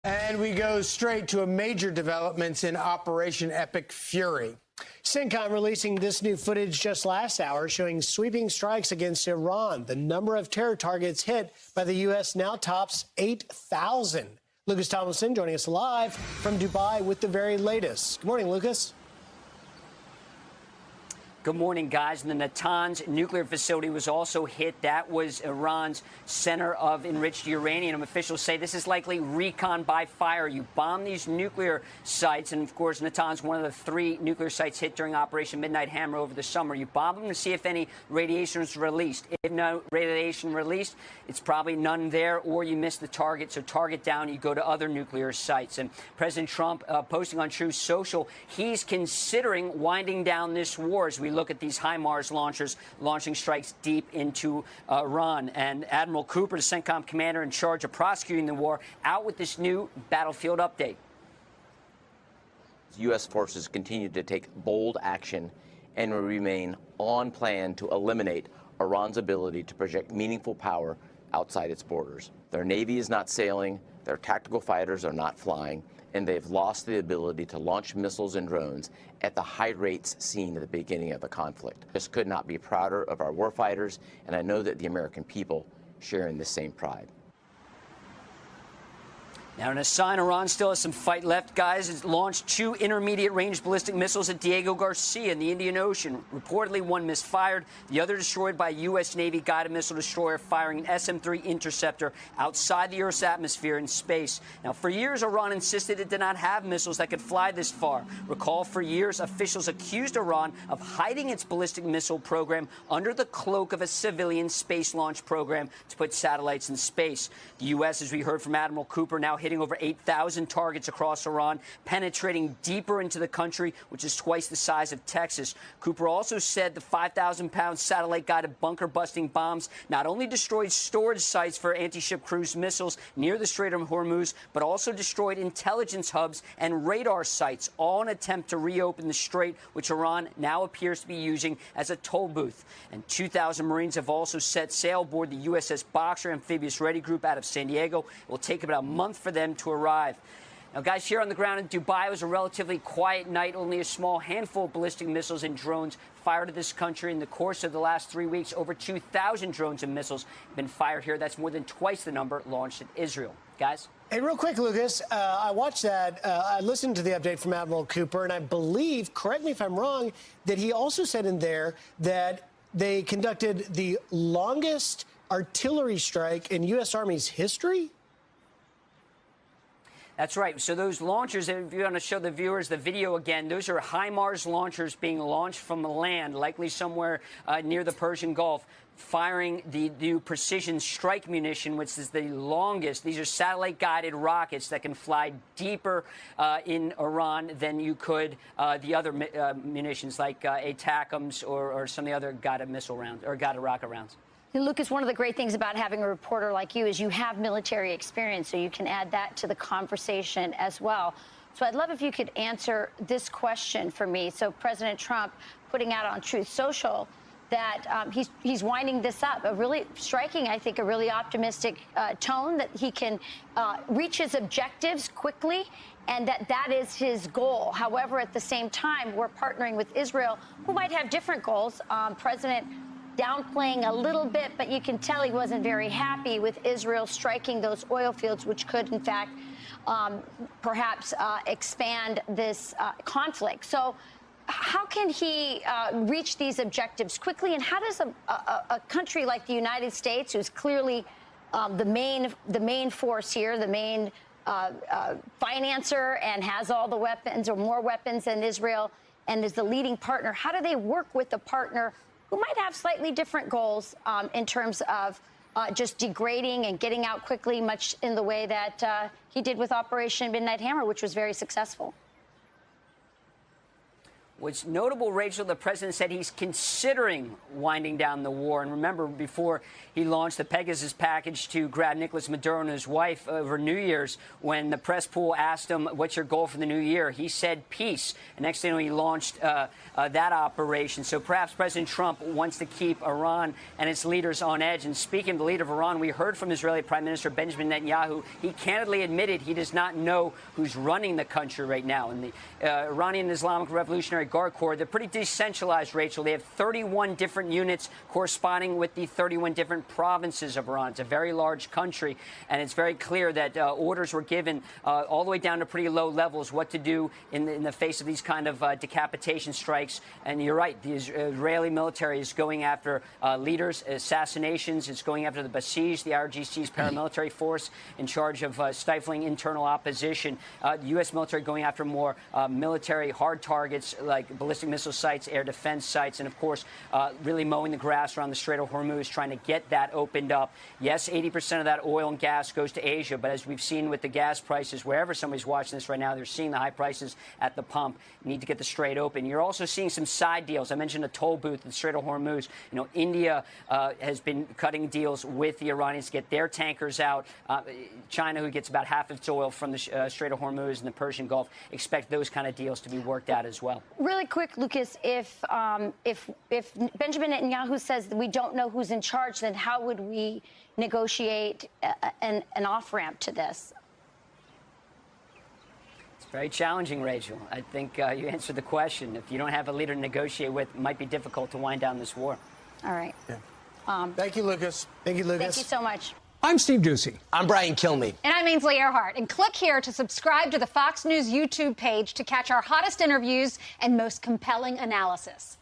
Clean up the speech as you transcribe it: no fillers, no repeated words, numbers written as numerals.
And we go straight to a major developments in Operation Epic Fury. CENTCOM releasing this new footage just last hour showing sweeping strikes against Iran. The number of terror targets hit by the U.S. now tops 8,000. Lucas Tomlinson joining us live from Dubai with the very latest. Good morning, Lucas. Good morning, guys. And the Natanz nuclear facility was also hit. That was Iran's center of enriched uranium. Officials say this is likely recon by fire. You bomb these nuclear sites, and of course, Natanz, one of the 3 nuclear sites hit during Operation Midnight Hammer over the summer. You bomb them to see if any radiation is released. If no radiation released, it's probably none there, or you miss the target. So target down, you go to other nuclear sites. And President Trump posting on Truth Social, he's considering winding down this war as we look at these HIMARS launchers launching strikes deep into Iran. And Admiral Cooper, the CENTCOM commander in charge of prosecuting the war, out with this new battlefield update. U.S. forces continue to take bold action and will remain on plan to eliminate Iran's ability to project meaningful power outside its borders. Their Navy is not sailing, their tactical fighters are not flying, and they've lost the ability to launch missiles and drones at the high rates seen at the beginning of the conflict. Just could not be prouder of our warfighters, and I know that the American people share in this same pride. Now, in a sign Iran still has some fight left, guys, it's launched 2 intermediate-range ballistic missiles at Diego Garcia in the Indian Ocean. Reportedly, one misfired, the other destroyed by a U.S. Navy guided missile destroyer firing an SM-3 interceptor outside the Earth's atmosphere in space. Now, for years, Iran insisted it did not have missiles that could fly this far. Recall, for years, officials accused Iran of hiding its ballistic missile program under the cloak of a civilian space launch program to put satellites in space. The U.S., as we heard from Admiral Cooper, now hitting over 8,000 targets across Iran, penetrating deeper into the country, which is twice the size of Texas. Cooper also said the 5,000-pound satellite-guided bunker-busting bombs not only destroyed storage sites for anti-ship cruise missiles near the Strait of Hormuz, but also destroyed intelligence hubs and radar sites, all in an attempt to reopen the strait, which Iran now appears to be using as a toll booth. And 2,000 Marines have also set sail aboard the USS Boxer amphibious ready group out of San Diego. It will take about a month for them to arrive. Now, guys, here on the ground in Dubai, it was a relatively quiet night. Only a small handful of ballistic missiles and drones fired to this country. In the course of the last 3 weeks, over 2,000 drones and missiles have been fired here. That's more than twice the number launched in Israel. Guys? Hey, real quick, Lucas, I watched that. I listened to the update from Admiral Cooper, and I believe, correct me if I'm wrong, that he also said in there that they conducted the longest artillery strike in U.S. Army's history? That's right. So those launchers, if you want to show the viewers the video again, those are HIMARS launchers being launched from land, likely somewhere near the Persian Gulf, firing the new precision strike munition, which is the longest. These are satellite-guided rockets that can fly deeper in Iran than you could the other munitions like ATACMS or some of the other guided missile rounds or guided rocket rounds. Lucas, one of the great things about having a reporter like you is you have military experience, so you can add that to the conversation as well. So I'd love if you could answer this question for me. So President Trump putting out on Truth Social that he's winding this up, a really striking, I think, a really optimistic tone that he can reach his objectives quickly and that is his goal. However, at the same time, we're partnering with Israel, who might have different goals. President downplaying a little bit, but you can tell he wasn't very happy with Israel striking those oil fields, which could, in fact, perhaps expand this conflict. So how can he reach these objectives quickly? And how does a country like the United States, who's clearly the main force here, the main financer and has all the weapons or more weapons than Israel and is the leading partner, how do they work with a partner who might have slightly different goals in terms of just degrading and getting out quickly, much in the way that he did with Operation Midnight Hammer, which was very successful? What's notable, Rachel, the president said he's considering winding down the war. And remember, before he launched the Pegasus package to grab Nicolas Maduro and his wife over New Year's, when the press pool asked him, what's your goal for the new year? He said peace. And next thing you know, he launched that operation. So perhaps President Trump wants to keep Iran and its leaders on edge. And speaking of the leader of Iran, we heard from Israeli Prime Minister Benjamin Netanyahu. He candidly admitted he does not know who's running the country right now. And the Iranian Islamic Revolutionary Guard Corps, they're pretty decentralized, Rachel. They have 31 different units corresponding with the 31 different provinces of Iran. It's a very large country, and it's very clear that orders were given all the way down to pretty low levels what to do in the face of these kind of decapitation strikes. And you're right, the Israeli military is going after leaders, assassinations. It's going after the Basij, the IRGC's paramilitary force in charge of stifling internal opposition. The U.S. military going after more military hard targets like ballistic missile sites, air defense sites, and, of course, really mowing the grass around the Strait of Hormuz, trying to get that opened up. Yes, 80% of that oil and gas goes to Asia, but as we've seen with the gas prices, wherever somebody's watching this right now, they're seeing the high prices at the pump. You need to get the Strait open. You're also seeing some side deals. I mentioned a toll booth at the Strait of Hormuz. You know, India has been cutting deals with the Iranians to get their tankers out. China, who gets about half its oil from the Strait of Hormuz and the Persian Gulf, expect those kind of deals to be worked out as well. Really quick, Lucas, if Benjamin Netanyahu says that we don't know who's in charge, then how would we negotiate an off-ramp to this? It's very challenging, Rachel. I think you answered the question. If you don't have a leader to negotiate with, it might be difficult to wind down this war. All right. Yeah. Thank you, Lucas. Thank you, Lucas. Thank you so much. I'm Steve Ducey. I'm Brian Kilmeade. And I'm Ainsley Earhart. And click here to subscribe to the Fox News YouTube page to catch our hottest interviews and most compelling analysis.